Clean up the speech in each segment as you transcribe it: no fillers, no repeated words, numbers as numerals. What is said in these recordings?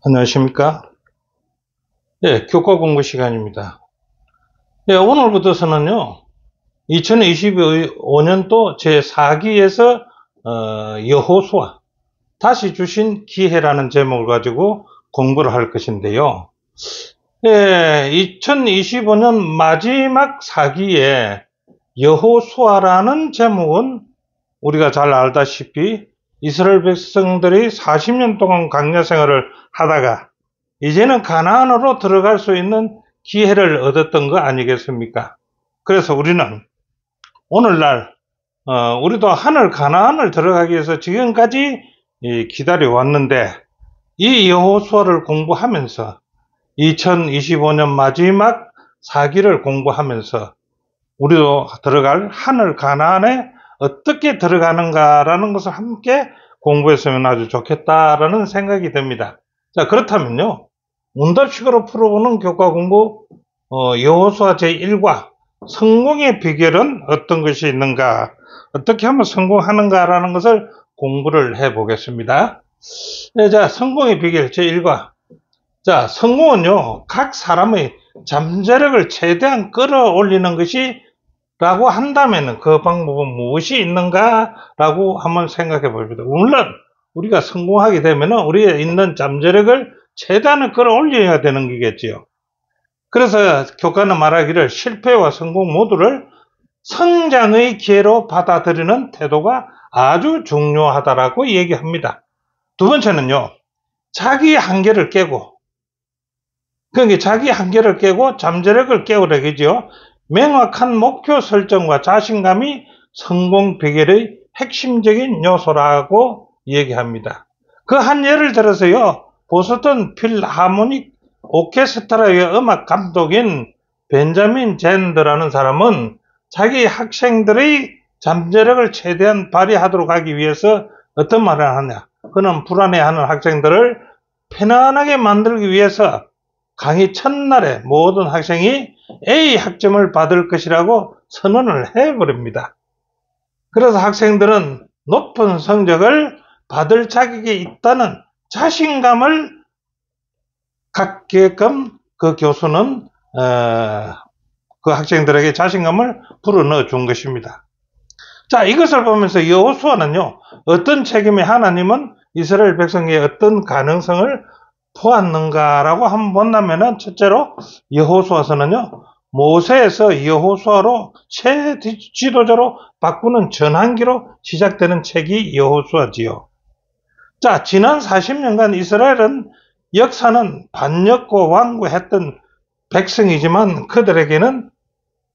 안녕하십니까? 예, 교과 공부 시간입니다. 예, 오늘부터서는요, 2025년도 제4기에서 여호수아, 다시 주신 기회라는 제목을 가지고 공부를 할 것인데요. 예, 2025년 마지막 4기에 여호수아라는 제목은 우리가 잘 알다시피 이스라엘 백성들이 40년 동안 광야 생활을 하다가 이제는 가나안으로 들어갈 수 있는 기회를 얻었던 거 아니겠습니까? 그래서 우리는 오늘날 우리도 하늘 가나안을 들어가기 위해서 지금까지 기다려 왔는데, 이 여호수아를 공부하면서 2025년 마지막 4기를 공부하면서 우리도 들어갈 하늘 가나안에 어떻게 들어가는가라는 것을 함께 공부했으면 아주 좋겠다라는 생각이 듭니다. 자, 그렇다면요, 문답식으로 풀어보는 교과 공부 여호수아 제1과 성공의 비결은 어떤 것이 있는가, 어떻게 하면 성공하는가라는 것을 공부를 해보겠습니다. 네, 자, 성공의 비결 제1과. 자, 성공은요, 각 사람의 잠재력을 최대한 끌어올리는 것이 라고 한다면 그 방법은 무엇이 있는가라고 한번 생각해 봅니다. 물론 우리가 성공하게 되면 우리의 있는 잠재력을 최대한 끌어올려야 되는 거겠지요. 그래서 교과는 말하기를 실패와 성공 모두를 성장의 기회로 받아들이는 태도가 아주 중요하다라고 얘기합니다. 두 번째는요, 자기 한계를 깨고, 그러니까 자기 한계를 깨고 잠재력을 깨우라 그죠. 명확한 목표 설정과 자신감이 성공 비결의 핵심적인 요소라고 얘기합니다. 그 한 예를 들어서요, 보스턴 필하모닉 오케스트라의 음악 감독인 벤자민 젠드라는 사람은 자기 학생들의 잠재력을 최대한 발휘하도록 하기 위해서 어떤 말을 하냐, 그는 불안해하는 학생들을 편안하게 만들기 위해서 강의 첫날에 모든 학생이 A 학점을 받을 것이라고 선언을 해버립니다. 그래서 학생들은 높은 성적을 받을 자격이 있다는 자신감을 갖게끔 그 교수는 그 학생들에게 자신감을 불어넣어 준 것입니다. 자, 이것을 보면서 여호수아는요, 어떤 책임에 하나님은 이스라엘 백성의 어떤 가능성을 보았는가라고 한번 본다면은, 첫째로 여호수아서는요, 모세에서 여호수아로 새 지도자로 바꾸는 전환기로 시작되는 책이 여호수아지요. 자, 지난 40년간 이스라엘은 역사는 반역고 완고했던 백성이지만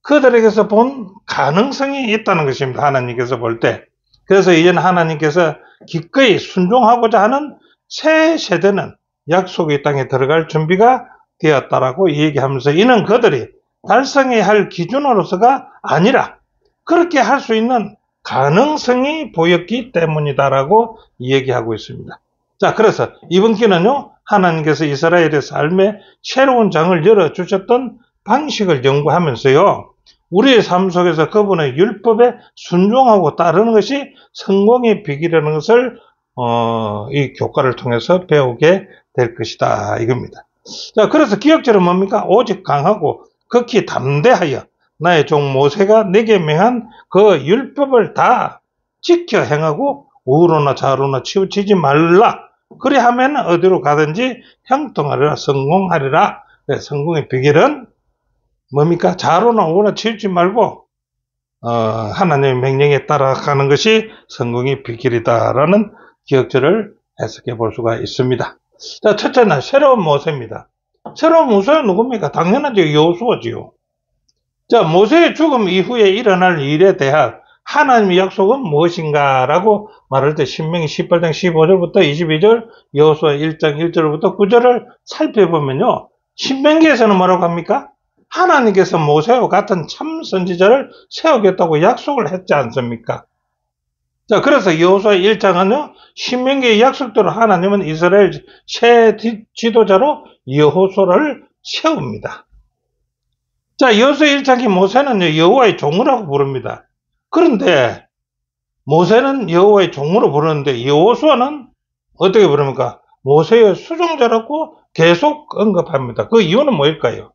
그들에게서 본 가능성이 있다는 것입니다. 하나님께서 볼 때. 그래서 이제는 하나님께서 기꺼이 순종하고자 하는 새 세대는 약속의 땅에 들어갈 준비가 되었다라고 얘기하면서, 이는 그들이 달성해야 할 기준으로서가 아니라 그렇게 할 수 있는 가능성이 보였기 때문이다라고 얘기하고 있습니다. 자, 그래서 이번 기는요, 하나님께서 이스라엘의 삶에 새로운 장을 열어주셨던 방식을 연구하면서요, 우리의 삶 속에서 그분의 율법에 순종하고 따르는 것이 성공의 비결이라는 것을 이 교과를 통해서 배우게 될 것이다 이겁니다. 자, 그래서 기억절은 뭡니까? 오직 강하고 극히 담대하여 나의 종 모세가 내게 명한 그 율법을 다 지켜 행하고 우로나 좌로나 치우치지 말라. 그리하면 어디로 가든지 형통하리라, 성공하리라. 네, 성공의 비결은 뭡니까? 좌로나 우로나 치우치지 말고 하나님의 명령에 따라가는 것이 성공의 비결이다라는 기억절을 해석해 볼 수가 있습니다. 자, 첫째는 새로운 모세입니다. 새로운 모세는 누굽니까? 당연하죠. 여호수아지요. 자, 모세의 죽음 이후에 일어날 일에 대한 하나님의 약속은 무엇인가라고 말할 때 신명기 18장 15절부터 22절, 여호수아 1장 1절부터 9절을 살펴보면요, 신명기에서는 뭐라고 합니까? 하나님께서 모세와 같은 참 선지자를 세우겠다고 약속을 했지 않습니까? 자, 그래서 여호수아 1장은요, 신명기의 약속대로 하나님은 이스라엘 새 지도자로 여호수아를 세웁니다. 자, 여호수아 1장의 모세는요, 여호와의 종이라고 부릅니다. 그런데 모세는 여호와의 종으로 부르는데 여호수아는 어떻게 부릅니까? 모세의 수종자라고 계속 언급합니다. 그 이유는 뭐일까요?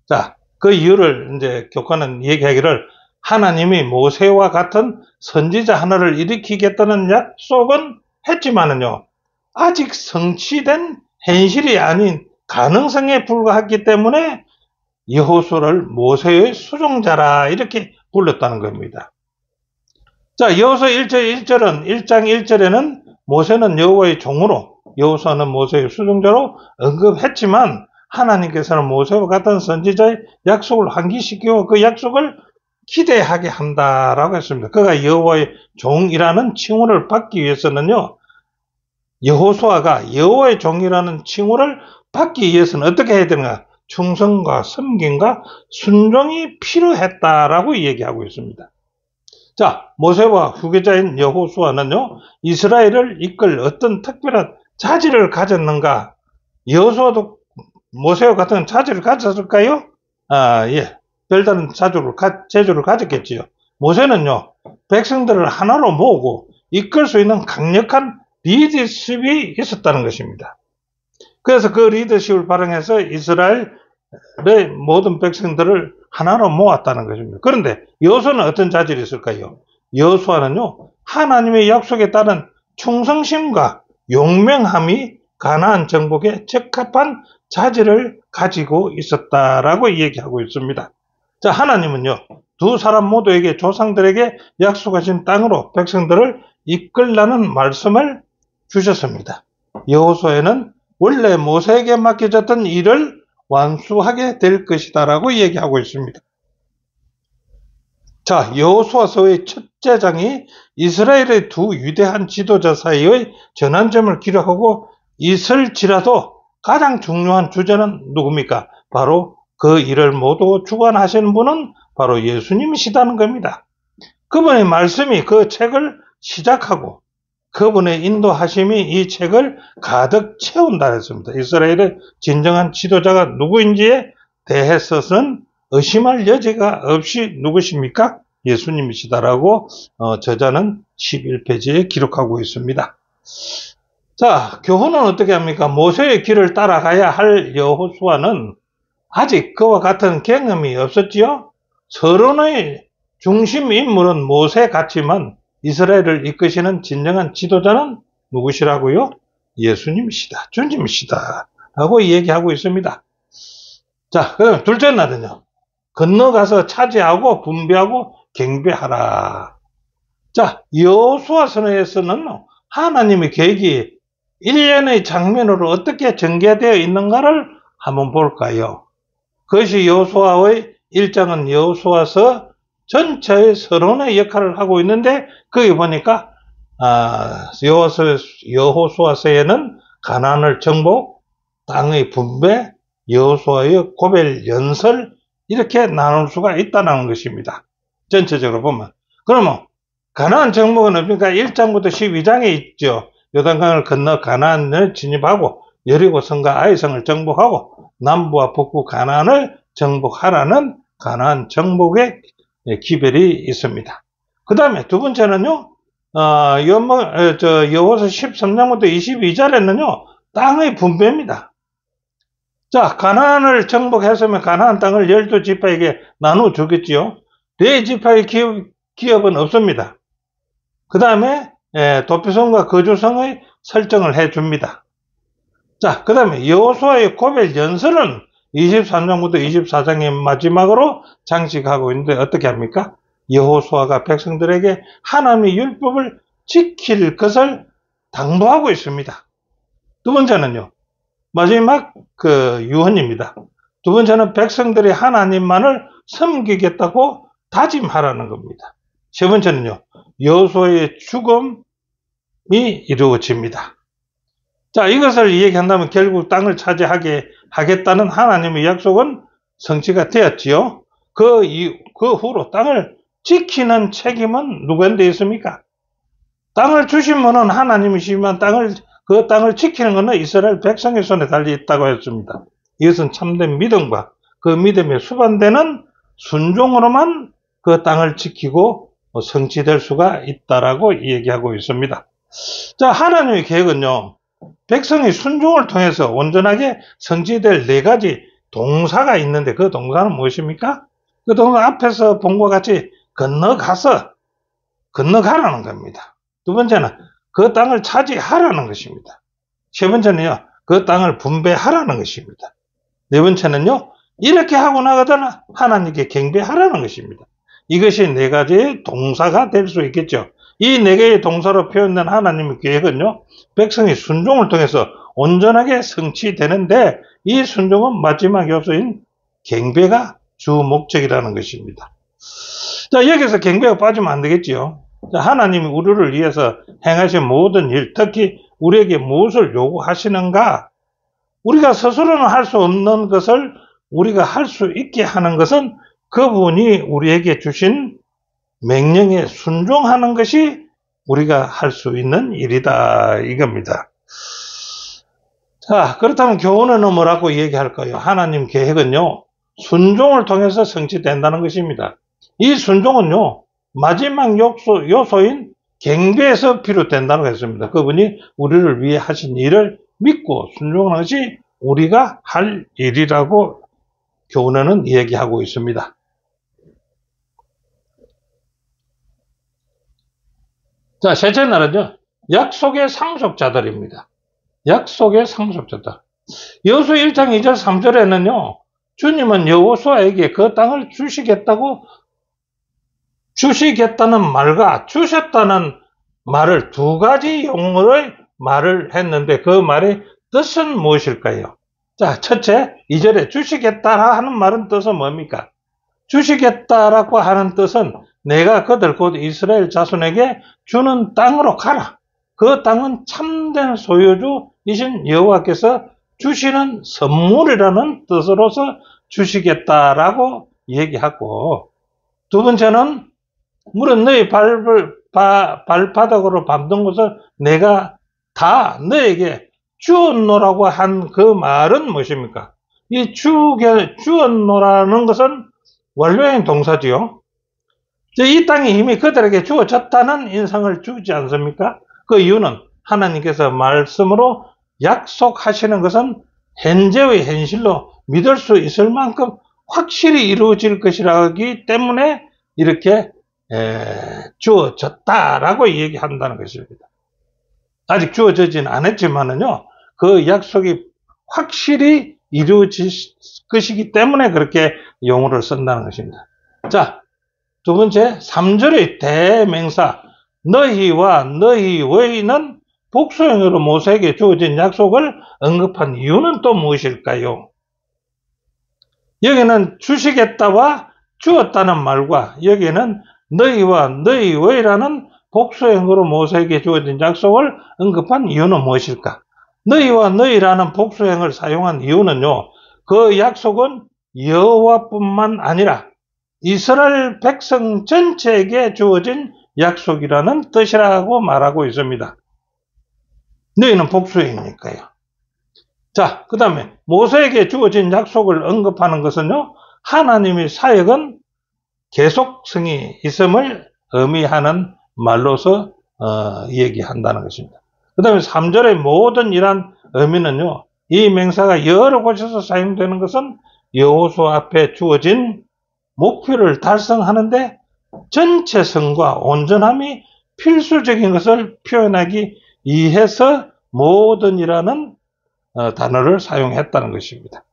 자, 그 이유를 이제 교과는 얘기하기를 하나님이 모세와 같은 선지자 하나를 일으키겠다는 약속은 했지만은요, 아직 성취된 현실이 아닌 가능성에 불과했기 때문에 여호수아를 모세의 수종자라 이렇게 불렀다는 겁니다. 자, 여호수아 1장 1절에는 모세는 여호와의 종으로, 여호수아는 모세의 수종자로 언급했지만 하나님께서는 모세와 같은 선지자의 약속을 환기시키고 그 약속을 기대하게 한다라고 했습니다. 그가 여호와의 종이라는 칭호를 받기 위해서는요, 여호수아가 여호와의 종이라는 칭호를 받기 위해서는 어떻게 해야 되는가? 충성과 섬김과 순종이 필요했다라고 얘기하고 있습니다. 자, 모세와 후계자인 여호수아는요, 이스라엘을 이끌 어떤 특별한 자질을 가졌는가? 여호수아도 모세와 같은 자질을 가졌을까요? 예. 별다른 재주를 가졌겠지요. 모세는요, 백성들을 하나로 모으고 이끌 수 있는 강력한 리더십이 있었다는 것입니다. 그래서 그 리더십을 발휘해서 이스라엘의 모든 백성들을 하나로 모았다는 것입니다. 그런데 여호수아는 어떤 자질이 있을까요? 여호수아는요, 하나님의 약속에 따른 충성심과 용맹함이 가나안 정복에 적합한 자질을 가지고 있었다라고 얘기하고 있습니다. 자, 하나님은요, 두 사람 모두에게 조상들에게 약속하신 땅으로 백성들을 이끌라는 말씀을 주셨습니다. 여호수아는 원래 모세에게 맡겨졌던 일을 완수하게 될 것이다라고 얘기하고 있습니다. 자, 여호수아서의 첫째 장이 이스라엘의 두 위대한 지도자 사이의 전환점을 기록하고 있을지라도 가장 중요한 주제는 누굽니까? 바로 그 일을 모두 주관하시는 분은 바로 예수님이시다는 겁니다. 그분의 말씀이 그 책을 시작하고 그분의 인도하심이 이 책을 가득 채운다 했습니다. 이스라엘의 진정한 지도자가 누구인지에 대해서는 의심할 여지가 없이 누구십니까? 예수님이시다라고 저자는 11페이지에 기록하고 있습니다. 자, 교훈은 어떻게 합니까? 모세의 길을 따라가야 할 여호수아는 아직 그와 같은 경험이 없었지요. 서론의 중심 인물은 모세 같지만 이스라엘을 이끄시는 진정한 지도자는 누구시라고요? 예수님이시다. 주님이시다. 라고 얘기하고 있습니다. 자, 그럼 둘째 날은요. 건너가서 차지하고 분배하고 경배하라. 자, 여호수아서에서는 하나님의 계획이 일련의 장면으로 어떻게 전개되어 있는가를 한번 볼까요? 그것이 여호수아의 1장은 여호수아서 전체의 서론의 역할을 하고 있는데 거기 보니까 여호수아서에는 가나안을 정복, 땅의 분배, 여호수아의 고별 연설 이렇게 나눌 수가 있다는 것입니다. 전체적으로 보면. 그러면 가나안 정복은 뭡니까? 1장부터 12장에 있죠. 요단강을 건너 가나안을 진입하고 여리고성과 아이성을 정복하고 남부와 북부 가나안을 정복하라는 가나안 정복의 기별이 있습니다. 그 다음에 두 번째는요, 여호수아 13장부터 22절에는요, 땅의 분배입니다. 자, 가나안을 정복했으면 가나안 땅을 12지파에게 나눠 주겠지요. 4지파의 기업은 없습니다. 그 다음에 도피성과 거주성의 설정을 해줍니다. 자, 그 다음에 여호수아의 고별 연설은 23장부터 24장의 마지막으로 장식하고 있는데 어떻게 합니까? 여호수아가 백성들에게 하나님의 율법을 지킬 것을 당부하고 있습니다. 두 번째는요, 마지막 유언입니다. 두 번째는 백성들이 하나님만을 섬기겠다고 다짐하라는 겁니다. 세 번째는요, 여호수아의 죽음이 이루어집니다. 자, 이것을 얘기한다면 결국 땅을 차지하게 하겠다는 하나님의 약속은 성취가 되었지요. 그 후로 땅을 지키는 책임은 누구한테 있습니까? 땅을 주신 분은 하나님이시지만 그 땅을 지키는 것은 이스라엘 백성의 손에 달려 있다고 했습니다. 이것은 참된 믿음과 그 믿음에 수반되는 순종으로만 그 땅을 지키고 성취될 수가 있다라고 얘기하고 있습니다. 자, 하나님의 계획은요, 백성의 순종을 통해서 온전하게 성취될 네 가지 동사가 있는데 그 동사는 무엇입니까? 그 동사 앞에서 본 것 같이 건너가라는 겁니다. 두 번째는 그 땅을 차지하라는 것입니다. 세 번째는요, 그 땅을 분배하라는 것입니다. 네 번째는요, 이렇게 하고 나가다는 하나님께 경배하라는 것입니다. 이것이 네 가지의 동사가 될 수 있겠죠. 이 네 개의 동사로 표현된 하나님의 계획은요, 백성의 순종을 통해서 온전하게 성취되는데 이 순종은 마지막 요소인 경배가 주 목적이라는 것입니다. 자, 여기서 경배가 빠지면 안 되겠지요. 자, 하나님이 우리를 위해서 행하신 모든 일, 특히 우리에게 무엇을 요구하시는가? 우리가 스스로는 할 수 없는 것을 우리가 할 수 있게 하는 것은 그분이 우리에게 주신 명령에 순종하는 것이 우리가 할 수 있는 일이다 이겁니다. 자, 그렇다면 교훈은 뭐라고 얘기할까요? 하나님 계획은요, 순종을 통해서 성취된다는 것입니다. 이 순종은요, 마지막 요소인 경배에서 비롯된다는 것입니다. 그분이 우리를 위해 하신 일을 믿고 순종하는 것이 우리가 할 일이라고 교훈은 얘기하고 있습니다. 자, 셋째 날은요, 약속의 상속자들입니다. 약속의 상속자들. 여호수 1장 2절 3절에는요, 주님은 여호수아에게 그 땅을 주시겠다는 말과 주셨다는 말을 두 가지 용어의 말을 했는데 그 말의 뜻은 무엇일까요? 자, 첫째, 2절에 주시겠다 하는 말은 뜻은 뭡니까? 주시겠다라고 하는 뜻은 내가 그들 곧 이스라엘 자손에게 주는 땅으로 가라. 그 땅은 참된 소유주이신 여호와께서 주시는 선물이라는 뜻으로서 주시겠다라고 얘기하고, 두 번째는 물은 너희 발바닥으로 밟는 것을 내가 다 너에게 주었노라고 한 그 말은 무엇입니까? 이 주었노라는 것은 완료형 동사지요. 이 땅의 힘이 그들에게 주어졌다는 인상을 주지 않습니까? 그 이유는 하나님께서 말씀으로 약속하시는 것은 현재의 현실로 믿을 수 있을 만큼 확실히 이루어질 것이라기 때문에 이렇게 주어졌다라고 얘기한다는 것입니다. 아직 주어지진 않았지만은요, 그 약속이 확실히 이루어질 것이기 때문에 그렇게 용어를 쓴다는 것입니다. 자, 두 번째, 3절의 대명사 너희와 너희 외에는 복수형으로 모세에게 주어진 약속을 언급한 이유는 또 무엇일까요? 여기는 주시겠다와 주었다는 말과 여기에는 너희와 너희 외라는 복수형으로 모세에게 주어진 약속을 언급한 이유는 무엇일까? 너희와 너희라는 복수형을 사용한 이유는요, 그 약속은 여호와뿐만 아니라 이스라엘 백성 전체에게 주어진 약속이라는 뜻이라고 말하고 있습니다. 너희는 복수형이니까요. 자, 그 다음에 모세에게 주어진 약속을 언급하는 것은요, 하나님의 사역은 계속성이 있음을 의미하는 말로서 얘기한다는 것입니다. 그 다음에 3절의 모든 이란 의미는요, 이 명사가 여러 곳에서 사용되는 것은 여호수아 앞에 주어진 목표를 달성하는데 전체성과 온전함이 필수적인 것을 표현하기 위해서 모든이라는 단어를 사용했다는 것입니다.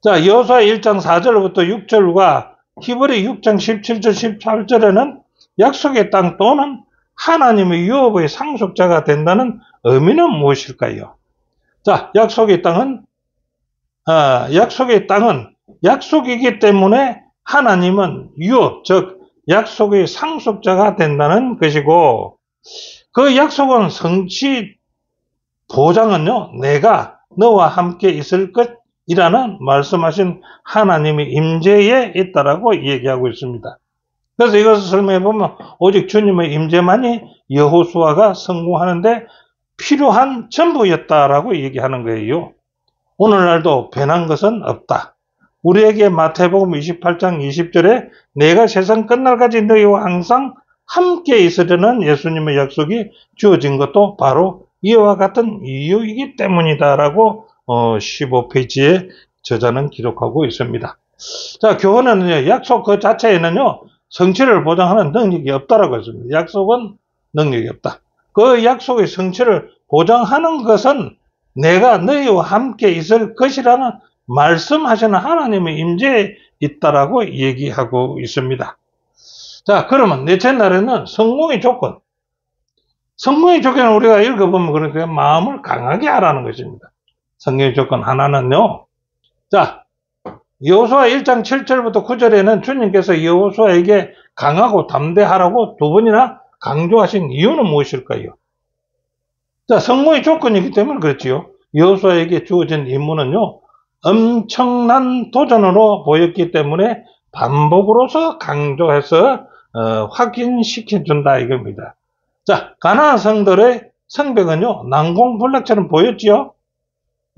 자, 여호수아 1장 4절부터 6절과 히브리 6장 17절 18절에는 약속의 땅 또는 하나님의 유업의 상속자가 된다는 의미는 무엇일까요? 자, 약속의 땅은 약속이기 때문에 하나님은 유업, 즉 약속의 상속자가 된다는 것이고, 그 약속은 성취 보장은요, 내가 너와 함께 있을 것이라는 말씀하신 하나님의 임재에 있다라고 얘기하고 있습니다. 그래서 이것을 설명해 보면 오직 주님의 임재만이 여호수아가 성공하는데 필요한 전부였다라고 얘기하는 거예요. 오늘날도 변한 것은 없다. 우리에게 마태복음 28장 20절에 내가 세상 끝날까지 너희와 항상 함께 있으려는 예수님의 약속이 주어진 것도 바로 이와 같은 이유이기 때문이다라고 15페이지에 저자는 기록하고 있습니다. 자, 교훈은 약속 그 자체에는요, 성취를 보장하는 능력이 없다라고 했습니다. 약속은 능력이 없다. 그 약속의 성취를 보장하는 것은 내가 너희와 함께 있을 것이라는 말씀하시는 하나님의 임재에 있다라고 얘기하고 있습니다. 자, 그러면 넷째 날에는 성공의 조건. 성공의 조건을 우리가 읽어보면 그러니까 마음을 강하게 하라는 것입니다. 성공의 조건 하나는요. 자, 여호수아 1장 7절부터 9절에는 주님께서 여호수아에게 강하고 담대하라고 두 번이나 강조하신 이유는 무엇일까요? 자, 성공의 조건이기 때문에 그렇지요. 여호수아에게 주어진 임무는요, 엄청난 도전으로 보였기 때문에 반복으로서 강조해서 확인시켜준다 이겁니다. 자, 가나안 성들의 성벽은요, 난공불락처럼 보였지요.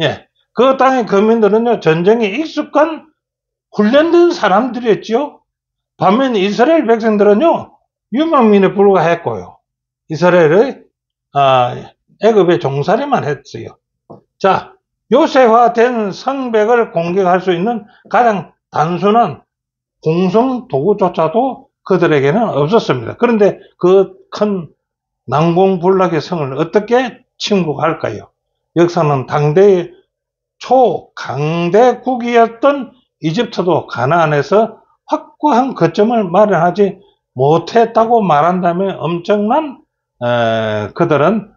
예, 그 땅의 거민들은요, 전쟁에 익숙한 훈련된 사람들이었지요. 반면 이스라엘 백성들은요, 유망민에 불과했고요. 이스라엘의 애굽의 종살이만 했어요. 자, 요새화된 성벽을 공격할 수 있는 가장 단순한 공성 도구조차도 그들에게는 없었습니다. 그런데 그 큰 난공불락의 성을 어떻게 침공할까요? 역사는 당대의 초강대국이었던 이집트도 가나안에서 확고한 거점을 마련하지 못했다고 말한다면 엄청난 그들은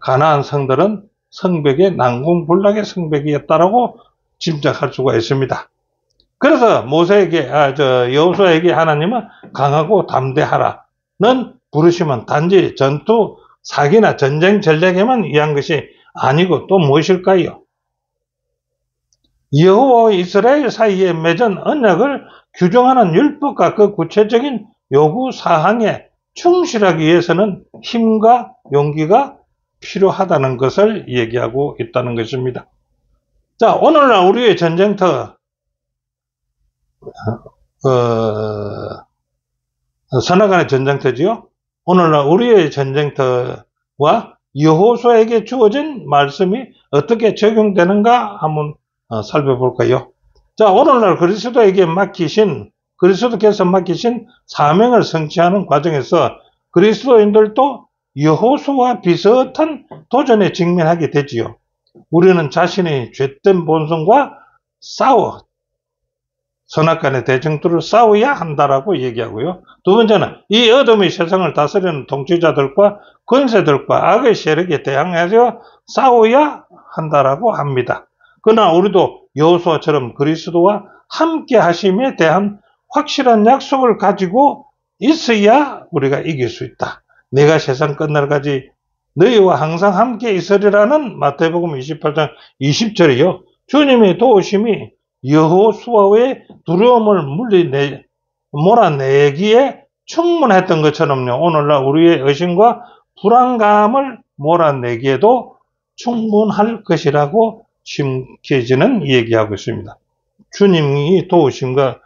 가나안 성들은 성벽의 난공불락의 성벽이었다라고 짐작할 수가 있습니다. 그래서 여호수아에게 하나님은 강하고 담대하라는 부르심은 단지 전투 사기나 전쟁 전략에만 의한 것이 아니고 또 무엇일까요? 여호와와 이스라엘 사이에 맺은 언약을 규정하는 율법과 그 구체적인 요구 사항에 충실하기 위해서는 힘과 용기가 필요하다는 것을 얘기하고 있다는 것입니다. 자, 오늘날 우리의 전쟁터, 선악간의 전쟁터지요. 오늘날 우리의 전쟁터와 여호수아에게 주어진 말씀이 어떻게 적용되는가 한번 살펴볼까요? 자, 오늘날 그리스도께서 맡기신 사명을 성취하는 과정에서 그리스도인들도 여호수아와 비슷한 도전에 직면하게 되지요. 우리는 자신의 죄된 본성과 선악간의 대적들을 싸워야 한다라고 얘기하고요. 두 번째는 이 어둠의 세상을 다스리는 통치자들과 권세들과 악의 세력에 대항하여 싸워야 한다라고 합니다. 그러나 우리도 여호수아처럼 그리스도와 함께 하심에 대한 확실한 약속을 가지고 있어야 우리가 이길 수 있다. 내가 세상 끝날까지 너희와 항상 함께 있으리라는 마태복음 28장 20절이요. 주님의 도우심이 여호수아의 두려움을 몰아내기에 충분했던 것처럼요. 오늘날 우리의 의심과 불안감을 몰아내기에도 충분할 것이라고 심겨지는 얘기하고 있습니다. 주님이 도우심과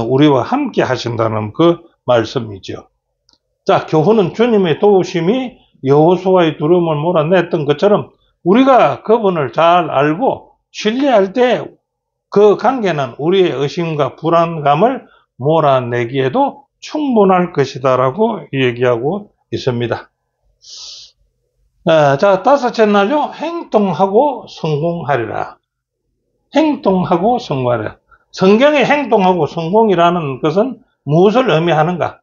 우리와 함께 하신다는 그 말씀이죠. 자, 교훈은 주님의 도우심이 여호수아의 두려움을 몰아냈던 것처럼 우리가 그분을 잘 알고 신뢰할 때 그 관계는 우리의 의심과 불안감을 몰아내기에도 충분할 것이다라고 얘기하고 있습니다. 자, 다섯째 날요. 행동하고 성공하리라. 행동하고 성공하리라. 성경의 행동하고 성공이라는 것은 무엇을 의미하는가?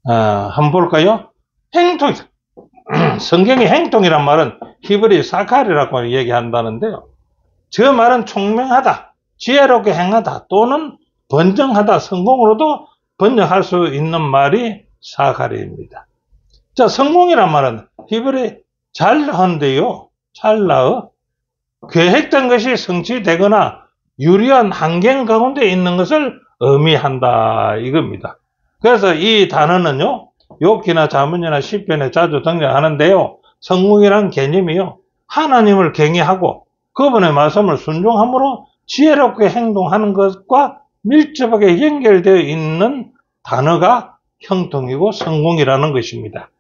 한번 볼까요? 성경의 행동이란 말은 히브리 사칼이라고 얘기한다는데요. 저 말은 총명하다, 지혜롭게 행하다, 또는 번영하다, 성공으로도 번역할 수 있는 말이 사칼입니다. 자, 성공이란 말은 히브리 잘한데요. 잘 나어. 계획된 것이 성취되거나 유리한 환경 가운데 있는 것을 의미한다 이겁니다. 그래서 이 단어는요, 욥기나 자문이나 시편에 자주 등장하는데요. 성공이란 개념이요, 하나님을 경외하고 그분의 말씀을 순종함으로 지혜롭게 행동하는 것과 밀접하게 연결되어 있는 단어가 형통이고 성공이라는 것입니다.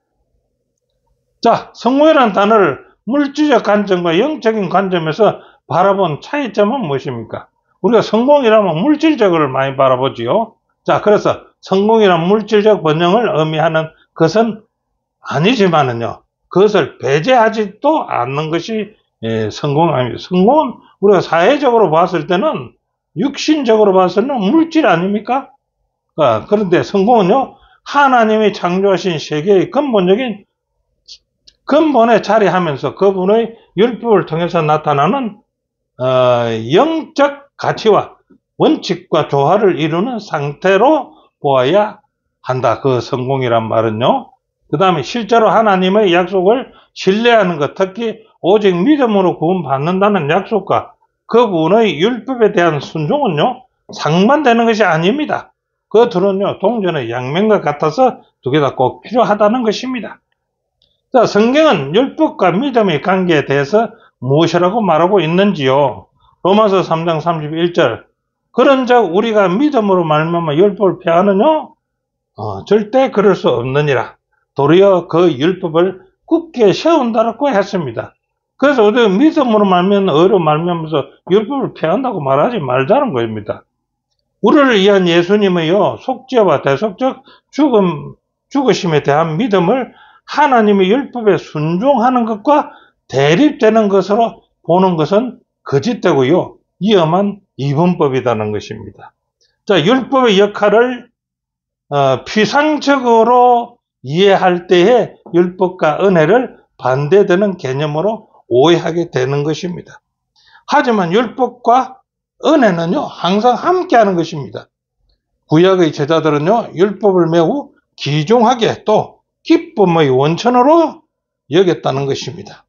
자, 성공이라는 단어를 물질적 관점과 영적인 관점에서 바라본 차이점은 무엇입니까? 우리가 성공이라면 물질적으로 많이 바라보지요. 자, 그래서 성공이란 물질적 번영을 의미하는 것은 아니지만은요, 그것을 배제하지도 않는 것이 성공 아닙니다. 성공은 우리가 사회적으로 봤을 때는 육신적으로 봐서는 물질 아닙니까? 그런데 성공은요, 하나님이 창조하신 세계의 근본에 자리하면서 그분의 율법을 통해서 나타나는 영적 가치와 원칙과 조화를 이루는 상태로 보아야 한다. 그 성공이란 말은요. 그 다음에 실제로 하나님의 약속을 신뢰하는 것, 특히 오직 믿음으로 구원받는다는 약속과 그분의 율법에 대한 순종은요, 상반되는 것이 아닙니다. 그 둘은요, 동전의 양면과 같아서 두 개 다 꼭 필요하다는 것입니다. 자, 성경은 율법과 믿음의 관계에 대해서 무엇이라고 말하고 있는지요? 로마서 3장 31절. 그런즉 우리가 믿음으로 말미암아 율법을 폐하느뇨? 절대 그럴 수 없느니라. 도리어 그 율법을 굳게 세운다라고 했습니다. 그래서 우리가 믿음으로 말미암아 의로 말미암아서 율법을 폐한다고 말하지 말자는 것입니다. 우리를 위한 예수님의요, 속죄와 대속적 죽으심에 대한 믿음을 하나님의 율법에 순종하는 것과 대립되는 것으로 보는 것은 거짓되고요, 위험한 이분법이라는 것입니다. 자, 율법의 역할을 피상적으로 이해할 때에 율법과 은혜를 반대되는 개념으로 오해하게 되는 것입니다. 하지만 율법과 은혜는요, 항상 함께하는 것입니다. 구약의 제자들은요, 율법을 매우 귀중하게 또 기쁨의 원천으로 여겼다는 것입니다.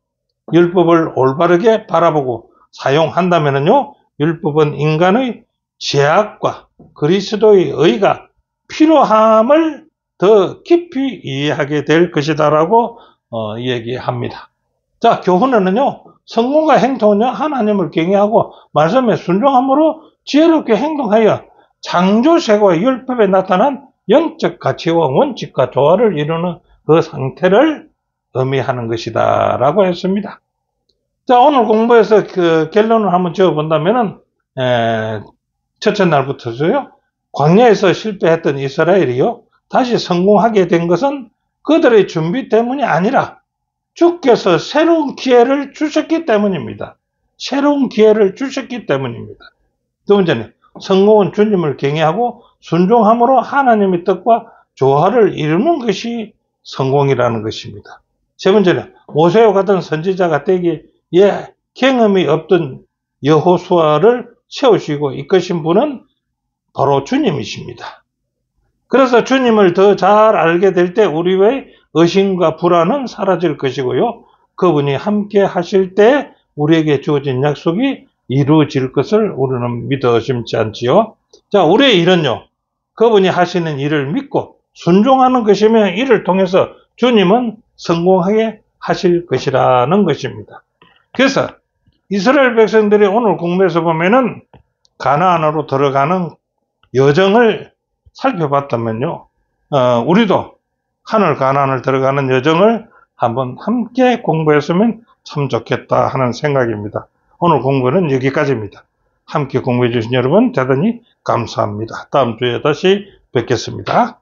율법을 올바르게 바라보고 사용한다면요, 율법은 인간의 죄악과 그리스도의 의가 필요함을 더 깊이 이해하게 될 것이다라고 얘기합니다. 자, 교훈에는요, 성공과 행동은요, 하나님을 경외하고 말씀에 순종함으로 지혜롭게 행동하여 창조세계와 율법에 나타난 영적 가치와 원칙과 조화를 이루는 그 상태를 의미하는 것이다 라고 했습니다. 자, 오늘 공부에서 그 결론을 한번 지어본다면은 첫째 날부터죠, 광야에서 실패했던 이스라엘이요, 다시 성공하게 된 것은 그들의 준비 때문이 아니라 주께서 새로운 기회를 주셨기 때문입니다. 새로운 기회를 주셨기 때문입니다. 두 번째는 성공은 주님을 경외하고 순종함으로 하나님의 뜻과 조화를 이루는 것이 성공이라는 것입니다. 세 번째는 모세와 같은 선지자가 되기에 경험이 없던 여호수아를 세우시고 이끄신 분은 바로 주님이십니다. 그래서 주님을 더 잘 알게 될 때 우리의 의심과 불안은 사라질 것이고요, 그분이 함께 하실 때 우리에게 주어진 약속이 이루어질 것을 우리는 믿어 의심치 않지요. 자, 우리의 일은요, 그분이 하시는 일을 믿고 순종하는 것이며 이를 통해서 주님은 성공하게 하실 것이라는 것입니다. 그래서 이스라엘 백성들이 오늘 공부에서 보면은 가나안으로 들어가는 여정을 살펴봤다면요, 우리도 하늘 가나안을 들어가는 여정을 한번 함께 공부했으면 참 좋겠다 하는 생각입니다. 오늘 공부는 여기까지입니다. 함께 공부해 주신 여러분 대단히 감사합니다. 다음 주에 다시 뵙겠습니다.